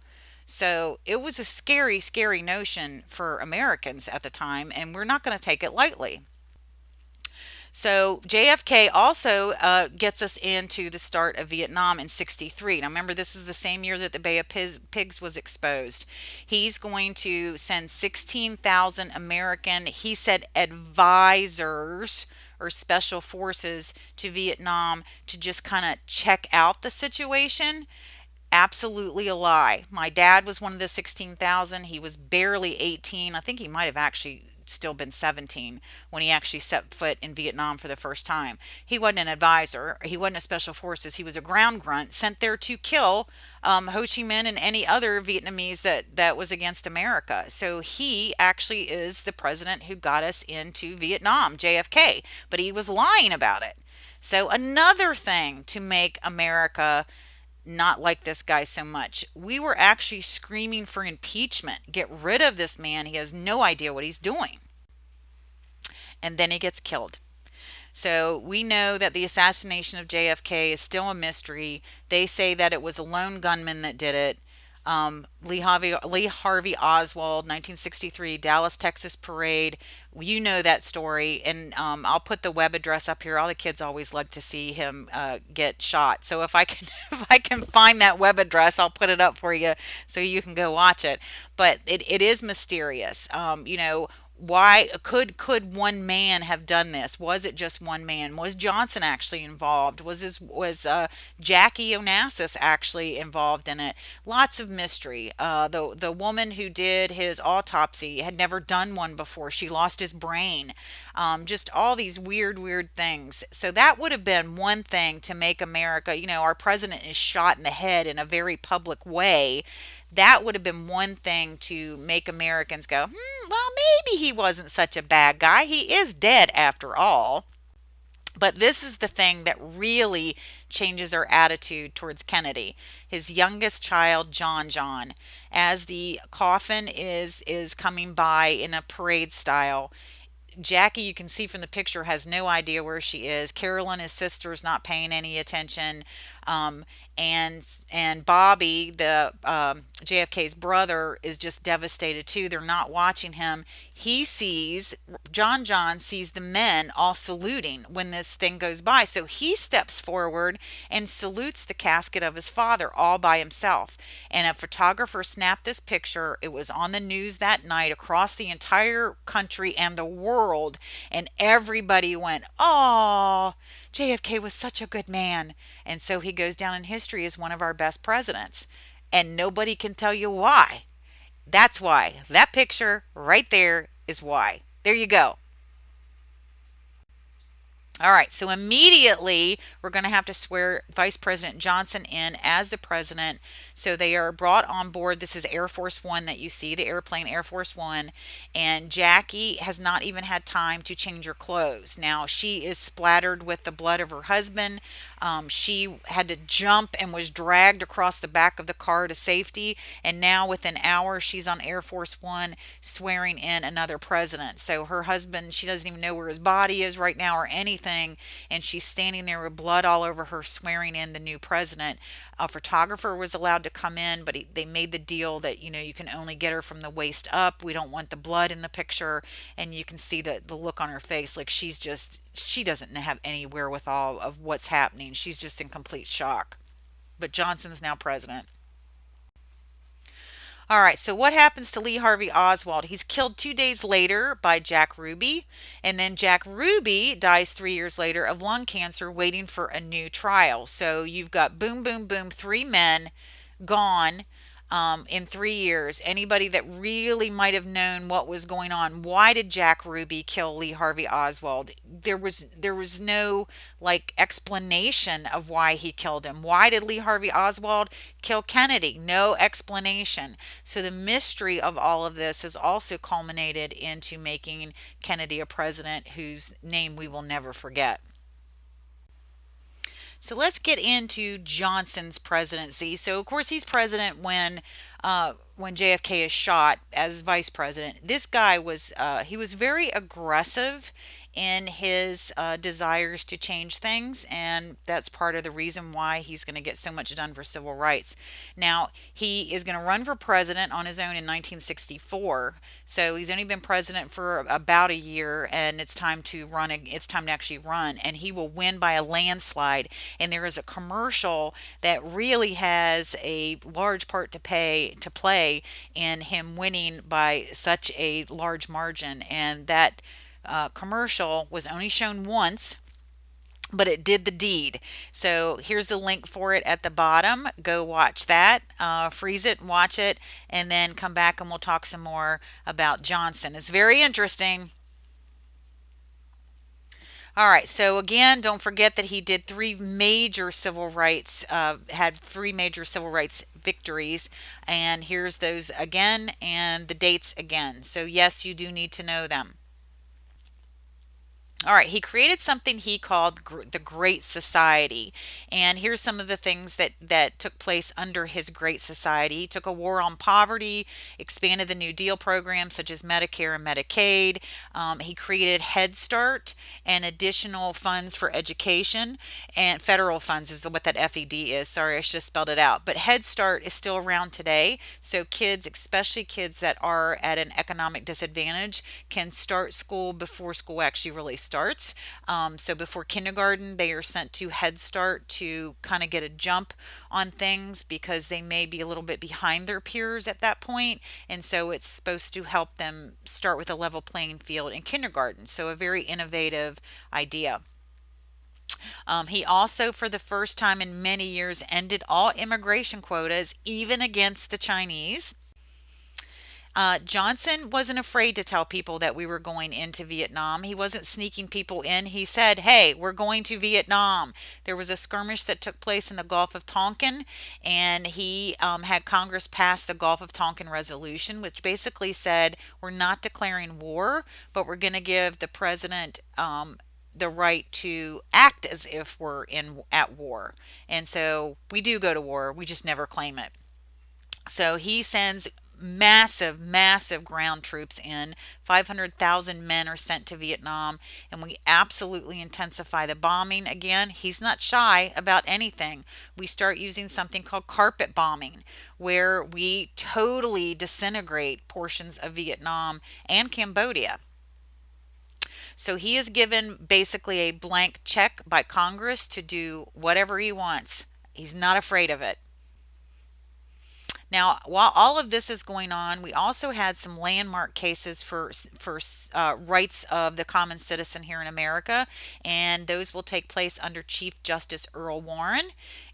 So it was a scary, scary notion for Americans at the time, and we're not going to take it lightly. So JFK also gets us into the start of Vietnam in 63. Now remember, this is the same year that the Bay of Pigs was exposed. He's going to send 16,000 American, he said, advisors or special forces to Vietnam to just kind of check out the situation. Absolutely a lie. My dad was one of the 16,000. He was barely 18. I think he might have actually still been 17 when he actually set foot in Vietnam for the first time. He wasn't an advisor. He wasn't a special forces. He was a ground grunt sent there to kill Ho Chi Minh and any other Vietnamese that was against America. So he actually is the president who got us into Vietnam, JFK, but he was lying about it. So another thing to make America not like this guy so much. We were actually screaming for impeachment. Get rid of this man. He has no idea what he's doing. And then he gets killed. So we know that the assassination of JFK is still a mystery. They say that it was a lone gunman that did it. Lee Harvey Oswald, 1963, Dallas, Texas parade. You know that story, and I'll put the web address up here. All the kids always like to see him get shot. So if I can, if I can find that web address, I'll put it up for you so you can go watch it. But it is mysterious. Why could one man have done this? Was it just one man? Was Johnson actually involved? Was Jackie Onassis actually involved in it? Lots of mystery. The woman who did his autopsy had never done one before. She lost his brain. Just all these weird things. So that would have been one thing to make America. Our president is shot in the head in a very public way. That would have been one thing to make Americans go, well, maybe he wasn't such a bad guy. He is dead after all. But this is the thing that really changes our attitude towards Kennedy. His youngest child, John, as the coffin is coming by in a parade style. Jackie, you can see from the picture, has no idea where she is. Carolyn, his sister, is not paying any attention. Um, and Bobby, the JFK's brother, is just devastated too. They're not watching him. He sees John sees the men all saluting when this thing goes by. So he steps forward and salutes the casket of his father all by himself. And a photographer snapped this picture. It was on the news that night across the entire country and the world. And everybody went, "Oh, JFK was such a good man." And so he goes down in history as one of our best presidents. And nobody can tell you why. That's why. That picture right there is why. There you go. All right, so immediately we're going to have to swear Vice President Johnson in as the president. So they are brought on board. This is Air Force One that you see, the airplane Air Force One. And Jackie has not even had time to change her clothes. Now she is splattered with the blood of her husband. She had to jump and was dragged across the back of the car to safety. And now within hours, she's on Air Force One swearing in another president. So her husband, she doesn't even know where his body is right now or anything. And she's standing there with blood all over her, swearing in the new president. A photographer was allowed to come in, but they made the deal that, you can only get her from the waist up. We don't want the blood in the picture. And you can see the look on her face, like she doesn't have any wherewithal of what's happening. She's just in complete shock. But Johnson's now president. All right, so what happens to Lee Harvey Oswald? He's killed 2 days later by Jack Ruby, and then Jack Ruby dies 3 years later of lung cancer, waiting for a new trial. So you've got boom, boom, boom, three men gone in 3 years. Anybody that really might have known what was going on. Why did Jack Ruby kill Lee Harvey Oswald? There was no like explanation of why he killed him. Why did Lee Harvey Oswald kill Kennedy? No explanation. So the mystery of all of this has also culminated into making Kennedy a president whose name we will never forget. So let's get into Johnson's presidency. So of course he's president when JFK is shot as vice president. This guy was he was very aggressive in his desires to change things, and that's part of the reason why he's going to get so much done for civil rights. Now he is going to run for president on his own in 1964. So he's only been president for about a year, and it's time to run. It's time to actually run, and he will win by a landslide. And there is a commercial that really has a large part to play in him winning by such a large margin. And that commercial was only shown once, but it did the deed. So here's the link for it at the bottom. Go watch that, freeze it, watch it, and then come back and we'll talk some more about Johnson. It's very interesting. All right. So again, don't forget that he did had three major civil rights victories. And here's those again and the dates again. So yes, you do need to know them. All right, he created something he called the Great Society. And here's some of the things that took place under his Great Society. He took a war on poverty, expanded the New Deal programs such as Medicare and Medicaid. He created Head Start and additional funds for education, and federal funds is what that FED is. Sorry, I should have spelled it out. But Head Start is still around today. So kids, especially kids that are at an economic disadvantage, can start school before school actually really starts. So before kindergarten, they are sent to Head Start to kind of get a jump on things because they may be a little bit behind their peers at that point. And so it's supposed to help them start with a level playing field in kindergarten. So a very innovative idea. He also, for the first time in many years, ended all immigration quotas, even against the Chinese. Johnson wasn't afraid to tell people that we were going into Vietnam. He wasn't sneaking people in. He said, hey, we're going to Vietnam. There was a skirmish that took place in the Gulf of Tonkin, and he had Congress pass the Gulf of Tonkin resolution, which basically said we're not declaring war, but we're going to give the president the right to act as if we're in at war. And so we do go to war, we just never claim it. So he sends massive, massive ground troops in. 500,000 men are sent to Vietnam, and we absolutely intensify the bombing. Again, he's not shy about anything. We start using something called carpet bombing, where we totally disintegrate portions of Vietnam and Cambodia. So he is given basically a blank check by Congress to do whatever he wants. He's not afraid of it. Now, while all of this is going on, we also had some landmark cases for rights of the common citizen here in America, and those will take place under Chief Justice Earl Warren.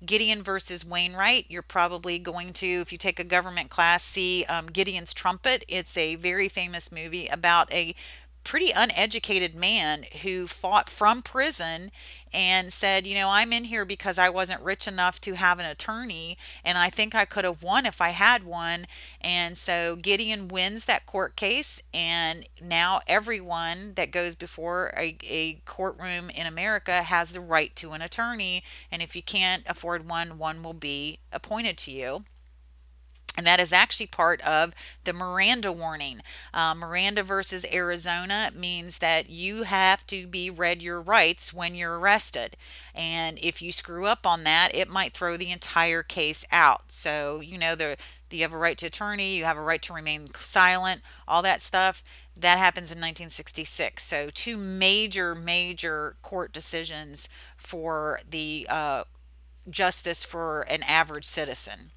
Gideon versus Wainwright. You're probably going to, if you take a government class, see Gideon's Trumpet. It's a very famous movie about a pretty uneducated man who fought from prison and said, I'm in here because I wasn't rich enough to have an attorney, and I think I could have won if I had one. And so Gideon wins that court case, and now everyone that goes before a courtroom in America has the right to an attorney. And if you can't afford one, one will be appointed to you. And that is actually part of the Miranda warning. Miranda versus Arizona means that you have to be read your rights when you're arrested. And if you screw up on that, it might throw the entire case out. So, you have a right to attorney, you have a right to remain silent, all that stuff. That happens in 1966. So, two major, major court decisions for the justice for an average citizen.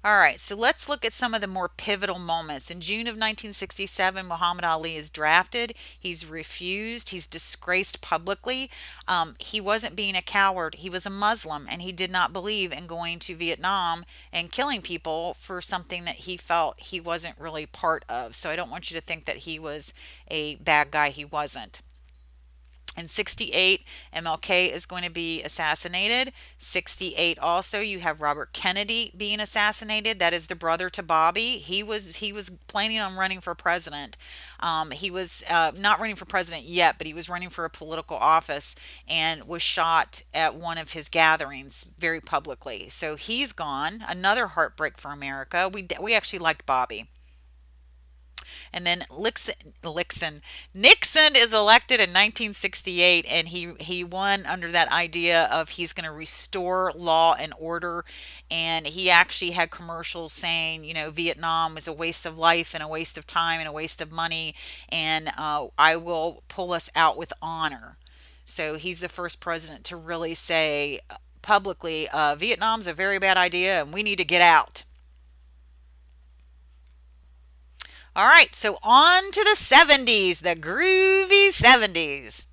All right, so let's look at some of the more pivotal moments. In June of 1967, Muhammad Ali is drafted. He's refused. He's disgraced publicly. He wasn't being a coward. He was a Muslim, and he did not believe in going to Vietnam and killing people for something that he felt he wasn't really part of. So I don't want you to think that he was a bad guy. He wasn't. In 68, MLK is going to be assassinated. 68 also, you have Robert Kennedy being assassinated. That is the brother to Bobby. He was planning on running for president. He was not running for president yet, but he was running for a political office and was shot at one of his gatherings very publicly. So he's gone. Another heartbreak for America. We actually liked Bobby. And then Nixon is elected in 1968, and he won under that idea of he's going to restore law and order. And he actually had commercials saying, Vietnam was a waste of life and a waste of time and a waste of money, and I will pull us out with honor. So he's the first president to really say publicly, Vietnam's a very bad idea and we need to get out. All right, so on to the 70s, the groovy 70s.